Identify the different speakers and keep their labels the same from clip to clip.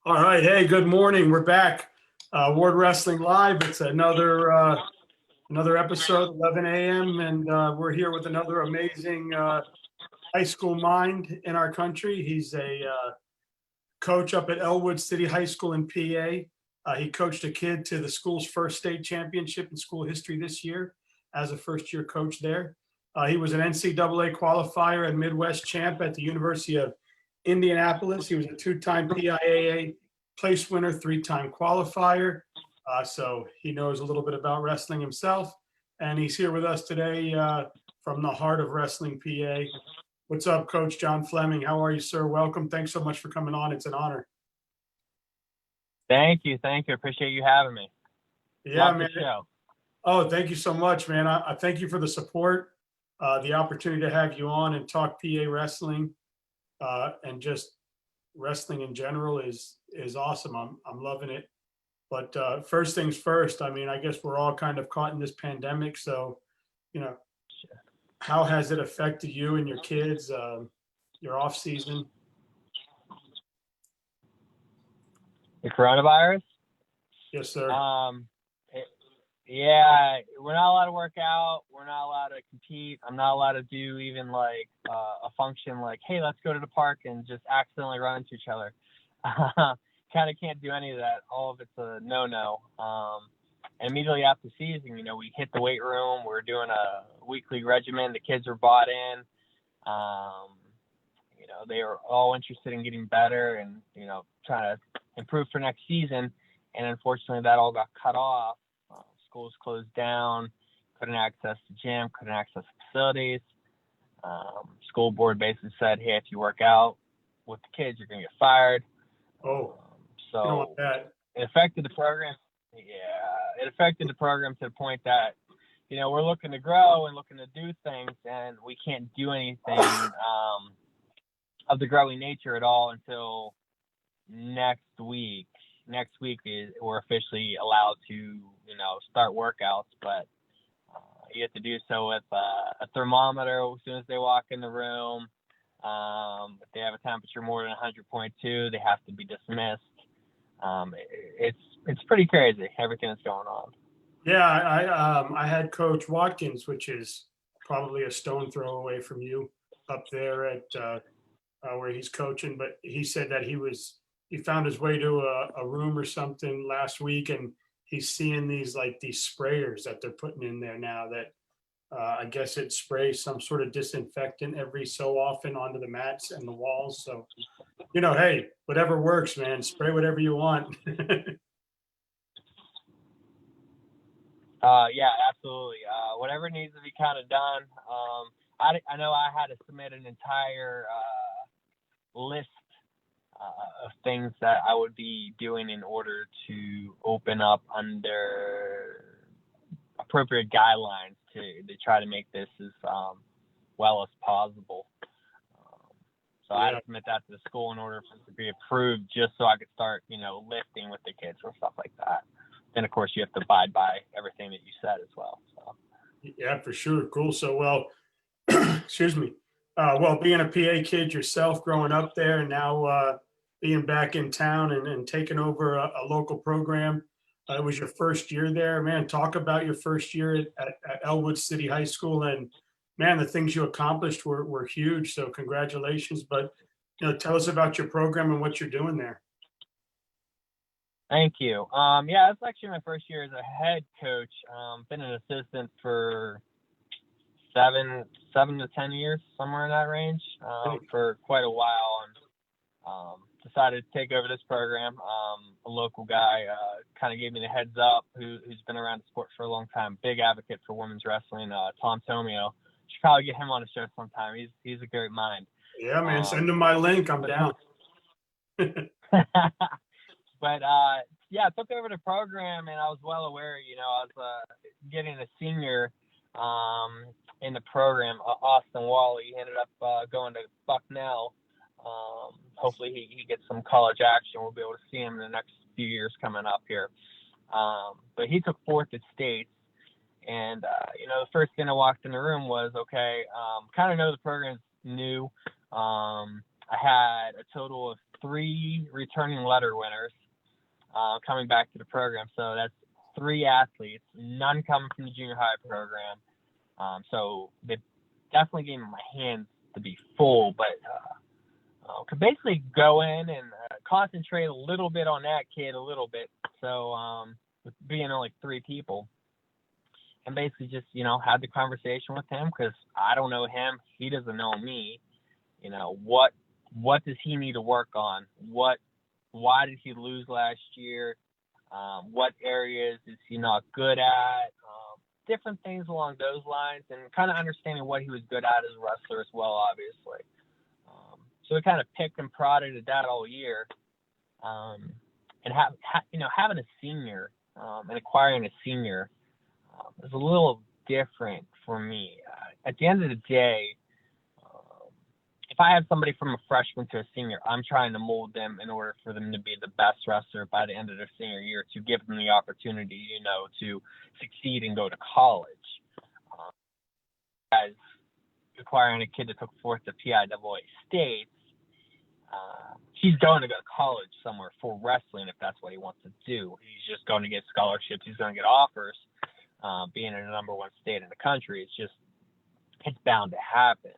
Speaker 1: All right. Hey, good morning. We're back. Ward Wrestling Live. It's another episode, 11 a.m. And we're here with another amazing high school mind in our country. He's a coach up at Elwood City High School in PA. He coached a kid to the school's first state championship in school history this year as a first-year coach there. He was an NCAA qualifier and Midwest champ at the University of Indianapolis. He was a two-time PIAA place winner, three-time qualifier. So he knows a little bit about wrestling himself. And he's here with us today from the heart of wrestling, PA. What's up, Coach John Fleming? How are you, sir? Welcome. Thanks so much for coming on. It's an honor.
Speaker 2: Thank you. Appreciate you having me.
Speaker 1: Yeah,
Speaker 2: Love
Speaker 1: man.
Speaker 2: the show.
Speaker 1: Oh, thank you so much, man. I thank you for the support, the opportunity to have you on and talk PA wrestling, and just wrestling in general is awesome. I'm loving it. But first things first, I mean, I guess we're all kind of caught in this pandemic. So, you know, how has it affected you and your kids, your off season?
Speaker 2: The coronavirus?
Speaker 1: Yes, sir.
Speaker 2: Yeah, we're not allowed to work out. We're not allowed to compete. I'm not allowed to do even like a function like, hey, let's go to the park and just accidentally run into each other. Kind of can't do any of that. All of it's a no-no. And immediately after season, we hit the weight room. We're doing a weekly regimen. The kids are bought in. They are all interested in getting better and, trying to improve for next season. And unfortunately, that all got cut off. Schools closed down, couldn't access the gym, couldn't access facilities. School board basically said, hey, if you work out with the kids, you're going to get fired.
Speaker 1: Oh,
Speaker 2: so it affected the program. Yeah, it affected the program to the point that, we're looking to grow and looking to do things, and we can't do anything of the growing nature at all until next week. Next week we're officially allowed to, start workouts, but you have to do so with a thermometer as soon as they walk in the room. If they have a temperature more than 100.2, they have to be dismissed. It's pretty crazy, everything that's going on.
Speaker 1: Yeah, I had Coach Watkins, which is probably a stone throw away from you up there at where he's coaching, but he said that he found his way to a room or something last week, and he's seeing these sprayers that they're putting in there now that I guess it sprays some sort of disinfectant every so often onto the mats and the walls. So, hey, whatever works, man, spray whatever you want.
Speaker 2: Yeah, absolutely. Whatever needs to be kind of done. I know I had to submit an entire list of things that I would be doing in order to open up under appropriate guidelines to try to make this as well as possible. So I had to submit that to the school in order for it to be approved, just so I could start, lifting with the kids and stuff like that. Then, of course, you have to abide by everything that you said as well. So.
Speaker 1: Yeah, for sure. Cool. So, well, excuse me. Being a PA kid yourself, growing up there, and now being back in town and taking over a local program, it was your first year there. Man, talk about your first year at Elwood City High School. And, man, the things you accomplished were huge. So congratulations. But, tell us about your program and what you're doing there.
Speaker 2: Thank you. Yeah, it's actually my first year as a head coach. Been an assistant for 7 to 10 years, somewhere in that range, for quite a while, and decided to take over this program. A local guy kind of gave me the heads up, who's been around the sport for a long time, big advocate for women's wrestling, Tom Tomio. Should probably get him on the show sometime. He's a great mind.
Speaker 1: Yeah, man, send him my link. I'm down.
Speaker 2: But, yeah, I took over the program, and I was well aware, I was getting a senior in the program, Austin Wally. He ended up going to Bucknell. Hopefully he gets some college action. We'll be able to see him in the next few years coming up here. But he took fourth at States. And, the first thing I walked in the room was, okay, kind of know the program's new. I had a total of 3 returning letter winners coming back to the program. So that's 3 athletes, none coming from the junior high program. So they definitely gave me my hands to be full, but could basically go in and concentrate a little bit on that kid a little bit. So with being only 3 people, and basically just, had the conversation with him, because I don't know him, he doesn't know me. What does he need to work on? Why did he lose last year? What areas is he not good at? Different things along those lines, and kind of understanding what he was good at as a wrestler as well, obviously. So we kind of picked and prodded at that all year. And having a senior and acquiring a senior is a little different for me. At the end of the day, if I have somebody from a freshman to a senior, I'm trying to mold them in order for them to be the best wrestler by the end of their senior year, to give them the opportunity, to succeed and go to college. As acquiring a kid that took 4th to PIAA states, he's going to go to college somewhere for wrestling if that's what he wants to do. He's just going to get scholarships. He's going to get offers. Being in the number 1 state in the country, it's bound to happen.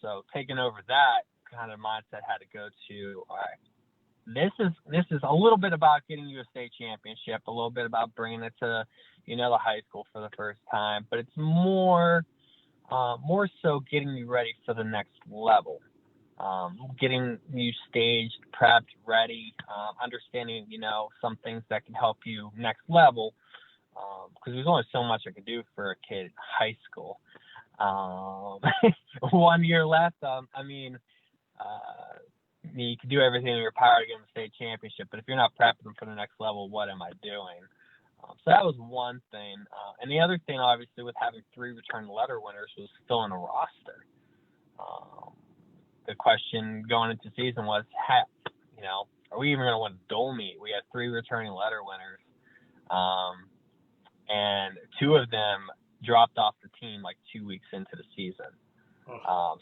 Speaker 2: So taking over that kind of mindset had to go to, all right, this is a little bit about getting you a state championship, a little bit about bringing it to, the high school for the first time, but it's more so getting you ready for the next level, getting you staged, prepped, ready, understanding, some things that can help you next level, because there's only so much I could do for a kid in high school. 1 year left. You can do everything in your power to get them a state championship, but if you're not prepping them for the next level, what am I doing? So that was one thing. And the other thing, obviously, with having 3 return letter winners, was filling a roster. The question going into season was, are we even going to win a dole meet? We had 3 returning letter winners, and 2 of them dropped off the team like 2 weeks into the season.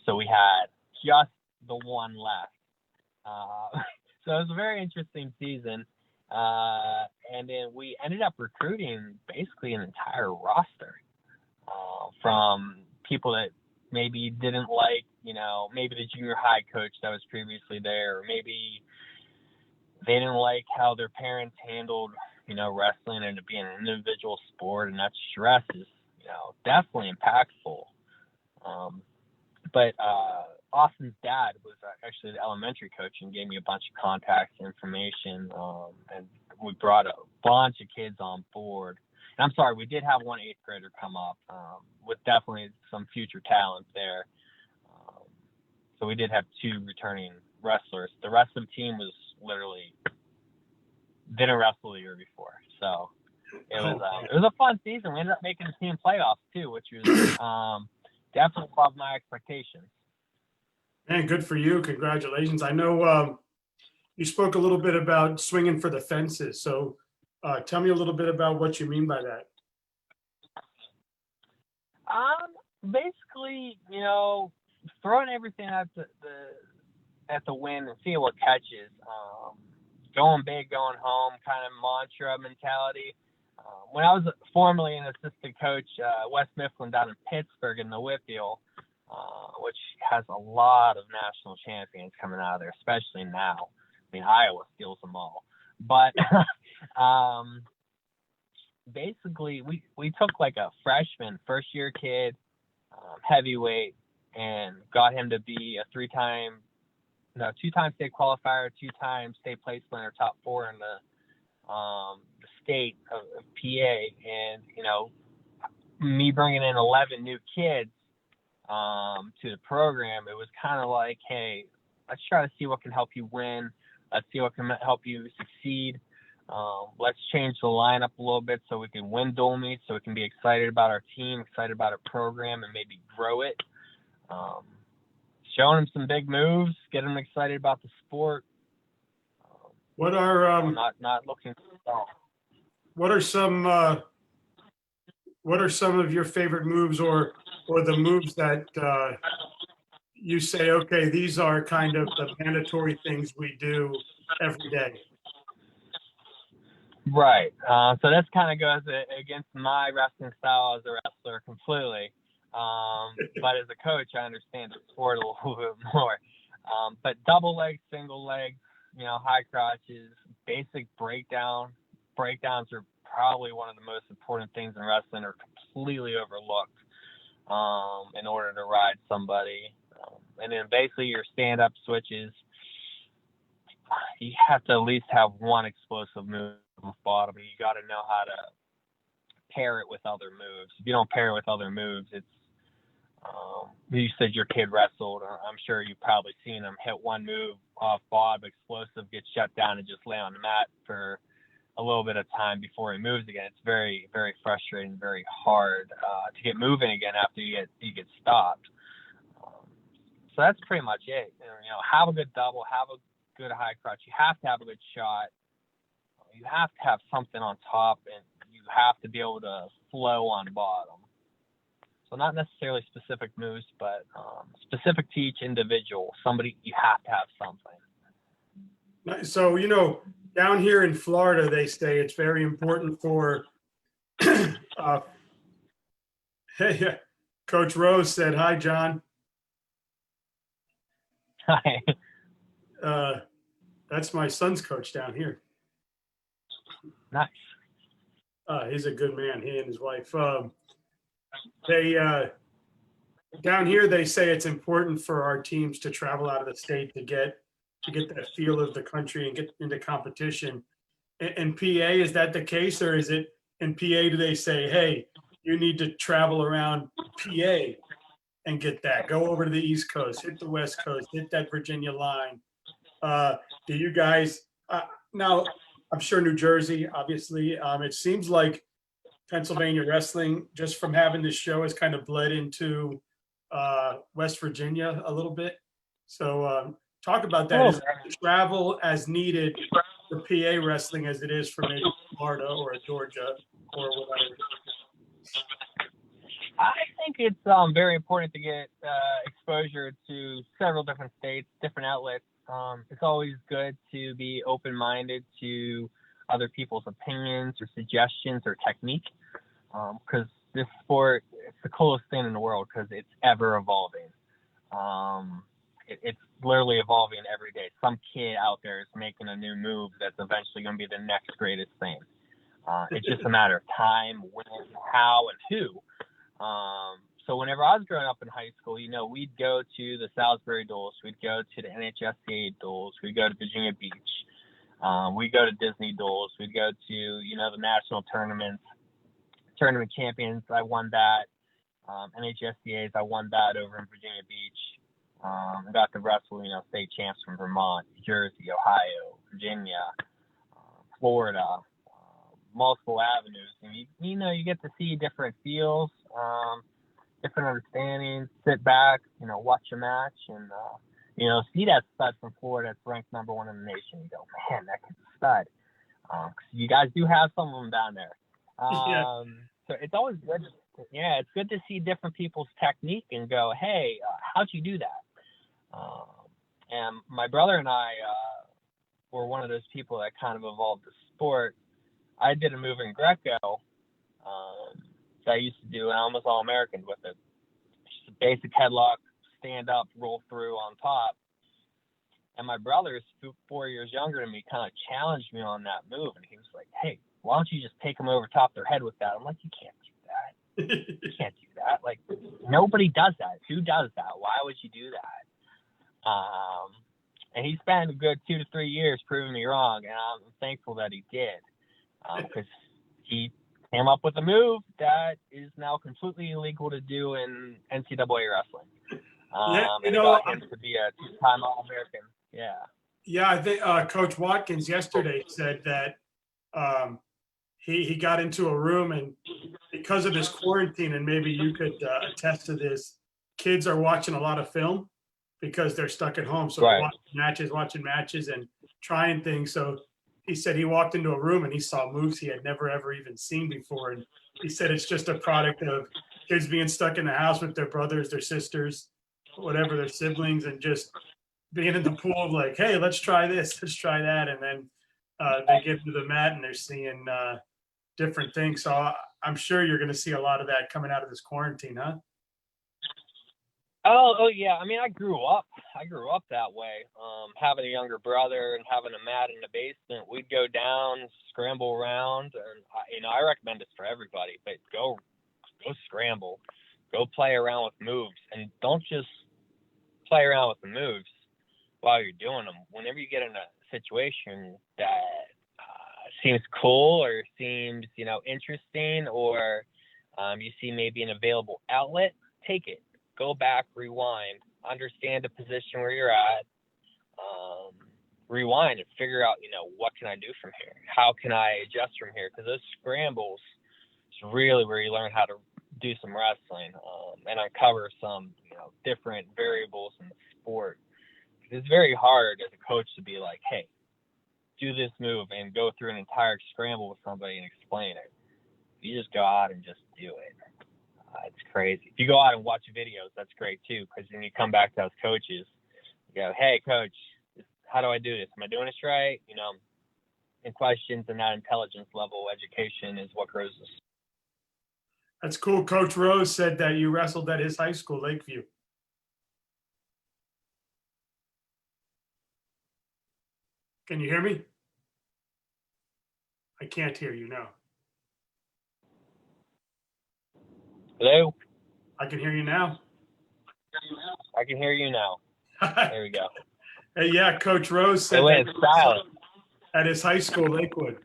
Speaker 2: So we had just the 1 left. So it was a very interesting season. And then we ended up recruiting basically an entire roster from people that maybe didn't like, maybe the junior high coach that was previously there, or maybe they didn't like how their parents handled, wrestling and it being an individual sport, and that stress is, definitely impactful. But Austin's dad was actually the elementary coach and gave me a bunch of contacts and information, and we brought a bunch of kids on board. And I'm sorry, we did have 1 8th grader come up with definitely some future talent there. So we did have 2 returning wrestlers. The rest of the team was literally didn't wrestle the year before. So it was a fun season. We ended up making the team playoffs too, which was definitely above my expectations.
Speaker 1: Man, good for you. Congratulations. I know you spoke a little bit about swinging for the fences. So tell me a little bit about what you mean by that.
Speaker 2: Basically, throwing everything at the wind and seeing what catches. Going big, going home, kind of mantra mentality. When I was formerly an assistant coach, West Mifflin down in Pittsburgh in the wpial, which has a lot of national champions coming out of there, especially now. Iowa steals them all. But basically, we took like a freshman, first-year kid, heavyweight, and got him to be a 2-time state qualifier, 2-time state place winner, top 4 in the state of PA. And, me bringing in 11 new kids to the program, it was kind of like, hey, let's try to see what can help you win. Let's see what can help you succeed. Let's change the lineup a little bit so we can win dual meets, so we can be excited about our team, excited about our program, and maybe grow it. Showing them some big moves, get them excited about the sport.
Speaker 1: What are
Speaker 2: not looking to stall.
Speaker 1: What are some of your favorite moves, or the moves that you say, okay, these are kind of the mandatory things we do every day.
Speaker 2: Right. So this kind of goes against my wrestling style as a wrestler completely. But as a coach, I understand the sport a little bit more. But double legs, single legs, high crotches, basic breakdowns are probably one of the most important things in wrestling, are completely overlooked in order to ride somebody. And then basically your stand-up switches, you have to at least have one explosive move with bottom. You got to know how to pair it with other moves. If you don't pair it with other moves, it's you said your kid wrestled. I'm sure you've probably seen him hit one move off bob, explosive, get shut down, and just lay on the mat for a little bit of time before he moves again. It's very, very frustrating, very hard to get moving again after you get stopped. So that's pretty much it. Have a good double, have a good high crotch. You have to have a good shot. You have to have something on top, and you have to be able to flow on bottom. So not necessarily specific moves, but specific to each individual. You have to have something.
Speaker 1: So, down here in Florida, they say it's very important for hey, Coach Rose said, hi, John.
Speaker 2: Hi.
Speaker 1: That's my son's coach down here.
Speaker 2: Nice.
Speaker 1: He's a good man, he and his wife. They down here, they say it's important for our teams to travel out of the state to get that feel of the country and get into competition. In PA, is that the case, or is it in PA, do they say, hey, you need to travel around PA and get that? Go over to the East Coast, hit the West Coast, hit that Virginia line. Do you guys, now, I'm sure New Jersey, obviously, it seems like Pennsylvania wrestling, just from having this show, has kind of bled into West Virginia a little bit. So talk about that. Is travel as needed for PA wrestling as it is for maybe Florida or Georgia or whatever?
Speaker 2: I think it's very important to get exposure to several different states, different outlets. It's always good to be open-minded to other people's opinions or suggestions or technique, because this sport, it's the coolest thing in the world because it's ever evolving. It's literally evolving every day. Some kid out there is making a new move that's eventually going to be the next greatest thing. It's just a matter of time, when, how, and who. So whenever I was growing up in high school, we'd go to the Salisbury duels, we'd go to the NHSCA duels, we'd go to Virginia Beach, we'd go to Disney duels, we'd go to, the national tournaments, tournament champions. I won that. NHSCAs, I won that over in Virginia Beach. I got to wrestle, state champs from Vermont, New Jersey, Ohio, Virginia, Florida, multiple avenues. And you get to see different feels, different understandings, sit back, watch a match, and, see that stud from Florida that's ranked number 1 in the nation. You go, man, that kid's a stud. You guys do have some of them down there.
Speaker 1: Yeah.
Speaker 2: So it's always good. It's good to see different people's technique and go, hey, how'd you do that? And my brother and I were one of those people that kind of evolved the sport. I did a move in Greco that I used to do, and I almost All-American with it. Just a basic headlock, stand up, roll through on top. And my brother, who's 4 years younger than me, kind of challenged me on that move. And he was like, hey, why don't you just take them over top their head with that? I'm like, you can't do that. You can't do that. Like, nobody does that. Who does that? Why would you do that? And he spent a good 2 to 3 years proving me wrong. And I'm thankful that he did. Because he came up with a move that is now completely illegal to do in NCAA wrestling. And it got him to be a 2-time All-American. Yeah.
Speaker 1: Yeah, I think Coach Watkins yesterday said that he got into a room, and because of this quarantine, and maybe you could attest to this, kids are watching a lot of film because they're stuck at home. So
Speaker 2: right.
Speaker 1: watching matches and trying things. So he said he walked into a room and he saw moves he had never, ever even seen before. And he said it's just a product of kids being stuck in the house with their brothers, their sisters, whatever their siblings, and just being in the pool of like, hey, let's try this, let's try that, and then they get to the mat and they're seeing different things. So I'm sure you're going to see a lot of that coming out of this quarantine, huh?
Speaker 2: Oh yeah. I mean, I grew up that way. Having a younger brother and having a mat in the basement, we'd go down, scramble around, and I recommend this for everybody. But go scramble, go play around with moves, and don't just play around with the moves while you're doing them. Whenever you get in a situation that seems cool or seems interesting, or you see maybe an available outlet, take it. Go back, rewind, understand the position where you're at, rewind and figure out, what can I do from here? How can I adjust from here? Because those scrambles is really where you learn how to do some wrestling and uncover some, different variables in the sport. It's very hard as a coach to be like, hey, do this move and go through an entire scramble with somebody and explain it. You just go out and just do it. It's crazy. If you go out and watch videos, that's great too, because then you come back to us coaches, you go, hey, coach, how do I do this? Am I doing this right? And questions and that intelligence level education is what grows us.
Speaker 1: That's cool. Coach Rose said that you wrestled at his high school, Lakeview. Can you hear me? I can't hear you now.
Speaker 2: Hello?
Speaker 1: I can hear you now.
Speaker 2: I can hear you now. There we go.
Speaker 1: Hey, yeah, Coach Rose said
Speaker 2: it went silent.
Speaker 1: At his high school, Lakewood.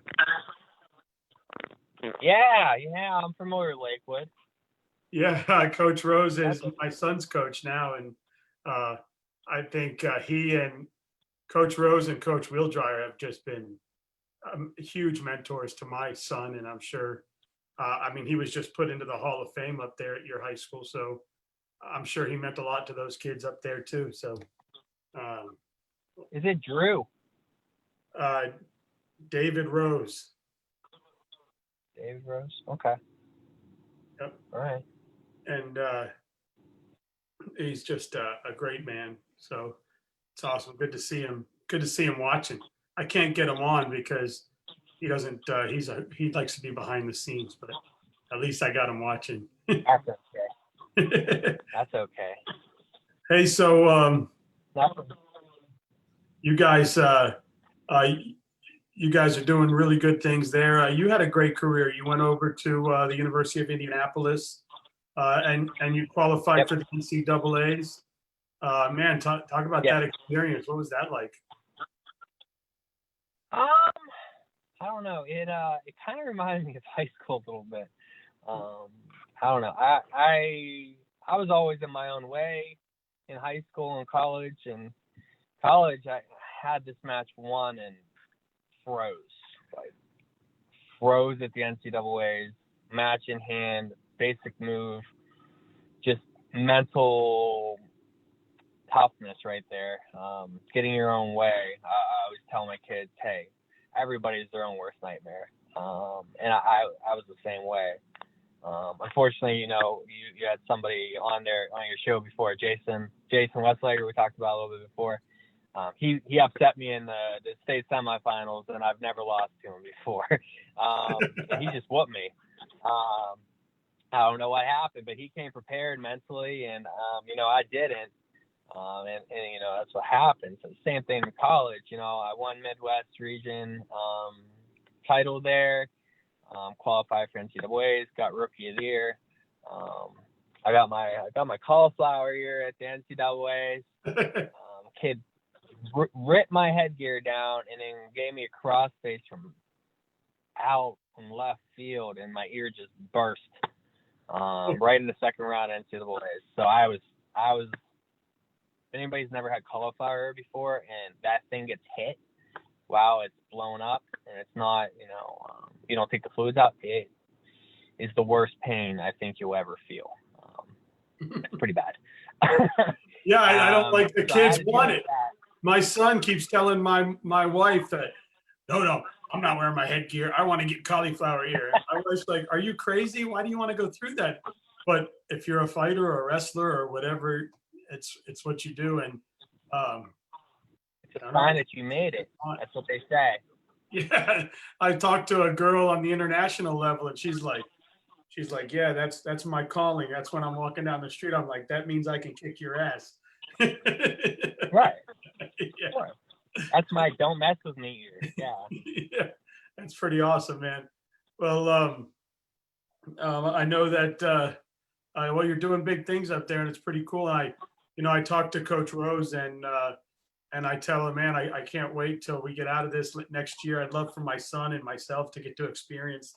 Speaker 2: Yeah, I'm familiar with Lakewood.
Speaker 1: Yeah, Coach Rose is my son's coach now, and I think he and Coach Rose and Coach Wheeldryer have just been huge mentors to my son, and I'm sure, he was just put into the Hall of Fame up there at your high school, so I'm sure he meant a lot to those kids up there too. So,
Speaker 2: is it Drew?
Speaker 1: David Rose.
Speaker 2: David Rose. Okay.
Speaker 1: Yep.
Speaker 2: All right.
Speaker 1: And he's just a great man. So it's awesome. Good to see him. Good to see him watching. I can't get him on because he doesn't. He likes to be behind the scenes, but at least I got him watching.
Speaker 2: That's okay. That's okay.
Speaker 1: Hey, so you guys are doing really good things there. You had a great career. You went over to the University of Indianapolis, and you qualified for the NCAAs. Man, talk about that experience. What was that like?
Speaker 2: I don't know. It kind of reminded me of high school a little bit. I don't know. I was always in my own way in high school and college. And college, I had this match won and froze at the NCAAs, match in hand, basic move, just mental toughness right there. Getting your own way. I always tell my kids, hey, everybody's their own worst nightmare. And I was the same way. Unfortunately, you had somebody on your show before, Jason Westlager, we talked about a little bit before. He upset me in the state semifinals, and I've never lost to him before. He just whooped me. I don't know what happened, but he came prepared mentally, and I didn't. And that's what happened. So same thing in college. I won Midwest region title there. Qualified for NCAAs, got Rookie of the Year. I got my cauliflower ear at the NCAAs. Kid ripped my headgear down and then gave me a crossface from out from left field, and my ear just burst right in the second round of NCAAs. So I was. If anybody's never had cauliflower before, and that thing gets hit, wow, it's blown up, and it's not, you don't take the fluids out, it is the worst pain I think you'll ever feel. It's pretty bad.
Speaker 1: Yeah, I don't like the kids want it. My son keeps telling my wife that, no, I'm not wearing my headgear. I want to get cauliflower ear. I was like, are you crazy? Why do you want to go through that? But if you're a fighter or a wrestler or whatever, it's what you do. And
Speaker 2: it's a sign that you made it. That's what they say.
Speaker 1: Yeah, I talked to a girl on the international level, and she's like, yeah, that's my calling. That's when I'm walking down the street. I'm like, that means I can kick your ass.
Speaker 2: Right.
Speaker 1: Yeah.
Speaker 2: Sure. That's my don't mess with me ear. Yeah.
Speaker 1: Yeah, that's pretty awesome, man. Well, I know that well, you're doing big things up there, and it's pretty cool. I talked to Coach Rose, and I tell him, man, I can't wait till we get out of this next year. I'd love for my son and myself to get to experience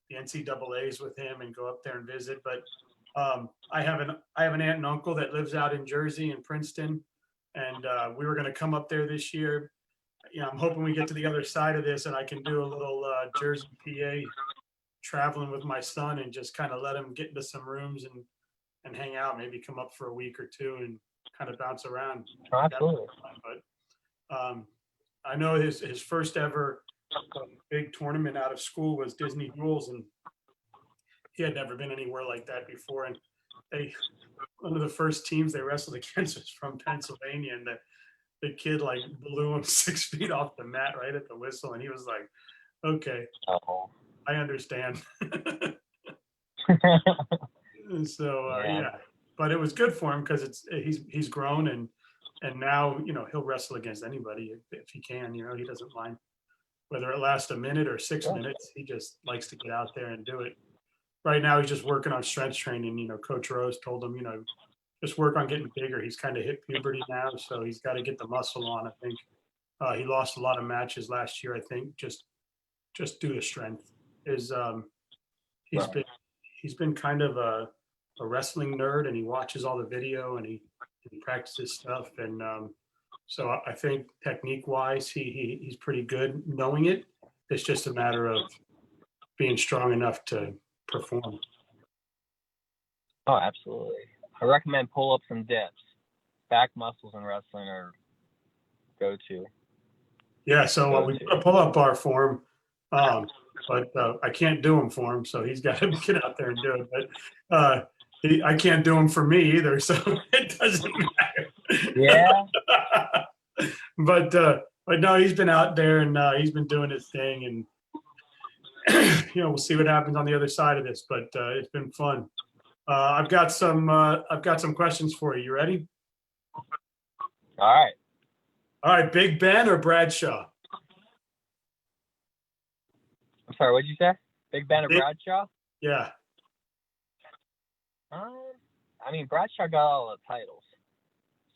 Speaker 1: the NCAAs with him and go up there and visit. But I have an aunt and uncle that lives out in Jersey in Princeton, and we were going to come up there this year. I'm hoping we get to the other side of this and I can do a little Jersey, PA traveling with my son and just kind of let him get into some rooms and hang out, maybe come up for a week or two and kind of bounce around.
Speaker 2: Absolutely.
Speaker 1: But I know his first ever big tournament out of school was Disney Duels, and he had never been anywhere like that before. And one of the first teams they wrestled against was from Pennsylvania, and the kid like blew him 6 feet off the mat right at the whistle, and he was like, "Okay, I understand." So yeah, but it was good for him because he's grown and now he'll wrestle against anybody if he can. He doesn't mind whether it lasts a minute or 6 minutes. He just likes to get out there and do it. Right now he's just working on strength training. Coach Rose told him, just work on getting bigger. He's kind of hit puberty now, so he's got to get the muscle on. I think he lost a lot of matches last year. I think just due to strength. He's been kind of a wrestling nerd, and he watches all the video and he practices stuff. And so I think technique wise, he's pretty good knowing it. It's just a matter of being strong enough to perform.
Speaker 2: Oh, absolutely. I recommend pull-ups and dips. Back muscles in wrestling are go-to.
Speaker 1: Yeah, so we put a pull-up bar for him, but I can't do them for him, so he's got to get out there and do it. But I can't do them for me either, so it doesn't matter.
Speaker 2: Yeah.
Speaker 1: But no, he's been out there and he's been doing his thing, and we'll see what happens on the other side of this. But it's been fun. I've got some questions for you. You ready?
Speaker 2: All right.
Speaker 1: Big Ben or Bradshaw?
Speaker 2: I'm sorry, what'd you say? Big Ben or Bradshaw?
Speaker 1: Yeah.
Speaker 2: I mean, Bradshaw got all the titles.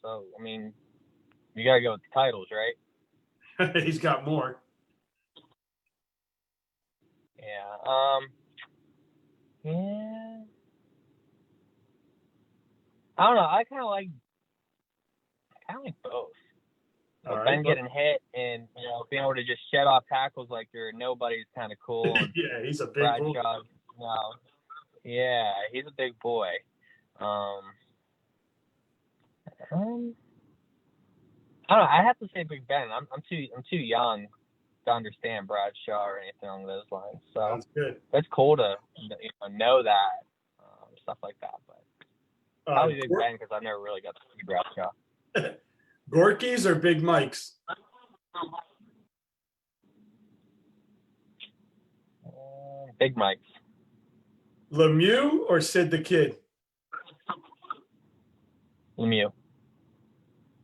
Speaker 2: So, I mean, you got to go with the titles, right?
Speaker 1: He's got more.
Speaker 2: Yeah. Yeah. I don't know. I kind of like both. Ben getting hit and being able to just shed off tackles like you're nobody's kind of cool.
Speaker 1: Yeah, he's a big boy.
Speaker 2: Yeah, he's a big boy. I don't know. I have to say Big Ben. I'm too young to understand Bradshaw or anything along those lines. So
Speaker 1: sounds good.
Speaker 2: It's cool to know that stuff like that. But probably Big Ben because I've never really got to see Bradshaw.
Speaker 1: Gorky's or Big Mike's?
Speaker 2: Big Mike's.
Speaker 1: Lemieux or Sid the Kid?
Speaker 2: Lemieux.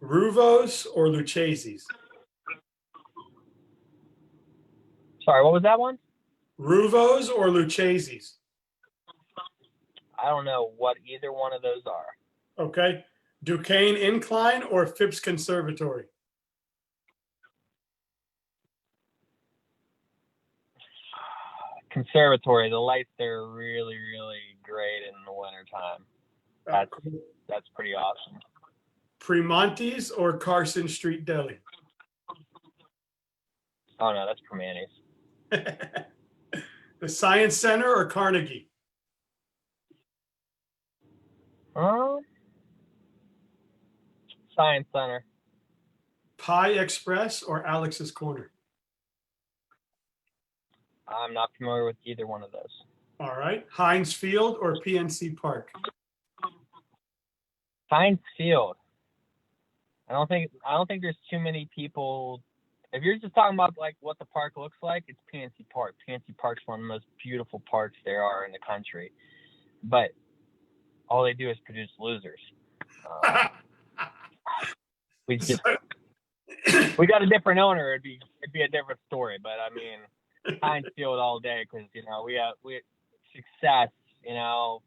Speaker 1: Ruvos or Lucchese's?
Speaker 2: Sorry, what was that one?
Speaker 1: Ruvos or Lucchese's?
Speaker 2: I don't know what either one of those are.
Speaker 1: Okay. Duquesne Incline or Phipps Conservatory?
Speaker 2: Conservatory. The lights there are really, really great in the wintertime. That's pretty awesome.
Speaker 1: Primanti's or Carson Street Deli?
Speaker 2: Oh, no, that's Primanti's.
Speaker 1: The Science Center or Carnegie?
Speaker 2: Science Center.
Speaker 1: Pie Express or Alex's Corner?
Speaker 2: I'm not familiar with either one of those.
Speaker 1: All right. Heinz Field or PNC Park?
Speaker 2: Heinz Field. I don't think there's too many people. If you're just talking about like what the park looks like, it's PNC Park. PNC Park's one of the most beautiful parks there are in the country, but all they do is produce losers. We got a different owner. It'd be a different story. But I mean, Heinz Field all day because we have success.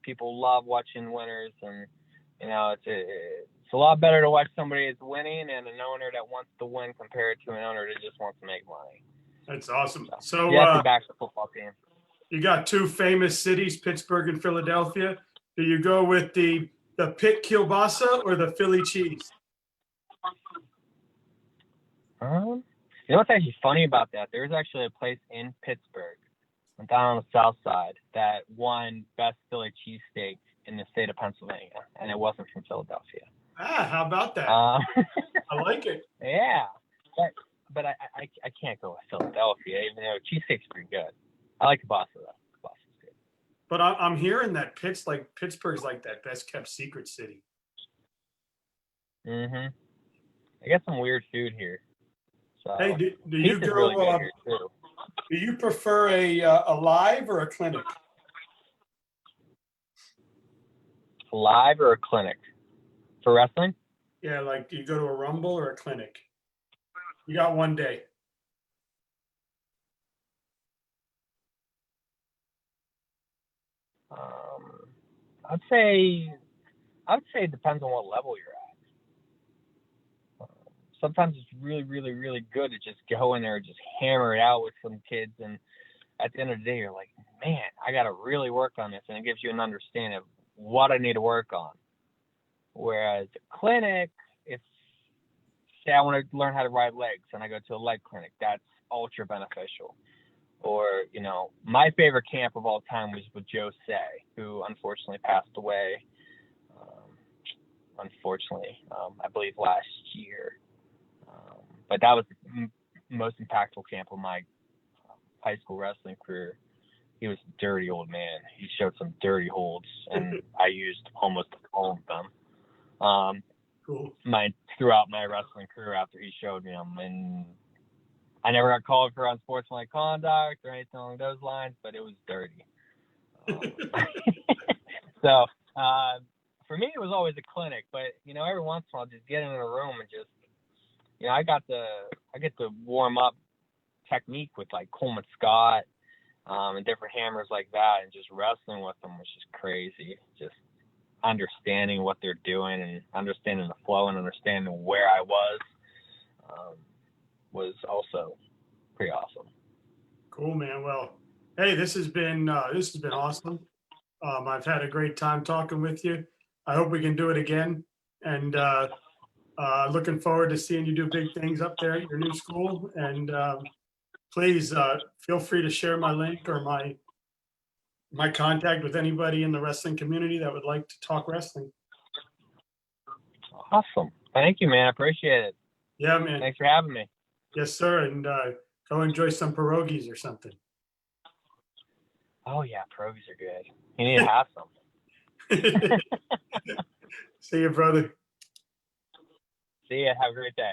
Speaker 2: People love watching winners, and it's a lot better to watch somebody that's winning and an owner that wants to win compared to an owner that just wants to make money.
Speaker 1: That's awesome. So
Speaker 2: back to the football team.
Speaker 1: You got two famous cities, Pittsburgh and Philadelphia. Do you go with the Pitt kielbasa or the Philly cheese?
Speaker 2: What's actually funny about that? There's actually a place in Pittsburgh, down on the south side, that won best Philly cheesesteak in the state of Pennsylvania, and it wasn't from Philadelphia.
Speaker 1: How about that? I like it.
Speaker 2: Yeah, but I can't go with Philadelphia, even though cheesesteak's pretty good. I like kielbasa though. Kiebasa's good.
Speaker 1: But I'm hearing that Pittsburgh's like that best kept secret city.
Speaker 2: I got some weird food here. So
Speaker 1: hey, do you go?
Speaker 2: Really good here too.
Speaker 1: Do you prefer a live or a clinic?
Speaker 2: Live or a clinic for wrestling?
Speaker 1: Yeah, like do you go to a rumble or a clinic? You got one day.
Speaker 2: I'd say it depends on what level you're at. Sometimes it's really, really, really good to just go in there and just hammer it out with some kids, and at the end of the day, you're like, man, I got to really work on this, and it gives you an understanding of what I need to work on. Whereas a clinic, if say I want to learn how to ride legs and I go to a leg clinic, that's ultra beneficial. Or, my favorite camp of all time was with Joe Say, who unfortunately passed away. I believe last year. But that was the most impactful camp of my high school wrestling career. He was a dirty old man. He showed some dirty holds, and I used almost all of them.
Speaker 1: Cool.
Speaker 2: Throughout my wrestling career after he showed me them, and I never got called for unsportsmanlike conduct or anything along those lines, but it was dirty. So for me, it was always a clinic, but every once in a while, just get in a room and just, I get to warm up technique with like Coleman Scott and different hammers like that, and just wrestling with them was just crazy. Just understanding what they're doing and understanding the flow and understanding where I was also pretty awesome.
Speaker 1: Cool, man. Well, hey, this has been awesome. I've had a great time talking with you. I hope we can do it again. And looking forward to seeing you do big things up there at your new school. And please feel free to share my link or my contact with anybody in the wrestling community that would like to talk wrestling.
Speaker 2: Awesome. Thank you, man. I appreciate it.
Speaker 1: Yeah, man.
Speaker 2: Thanks for having me.
Speaker 1: Yes, sir. And go enjoy some pierogies or something.
Speaker 2: Oh, yeah. Pierogies are good. You need to have some.
Speaker 1: See you, brother.
Speaker 2: See ya. Have a great day.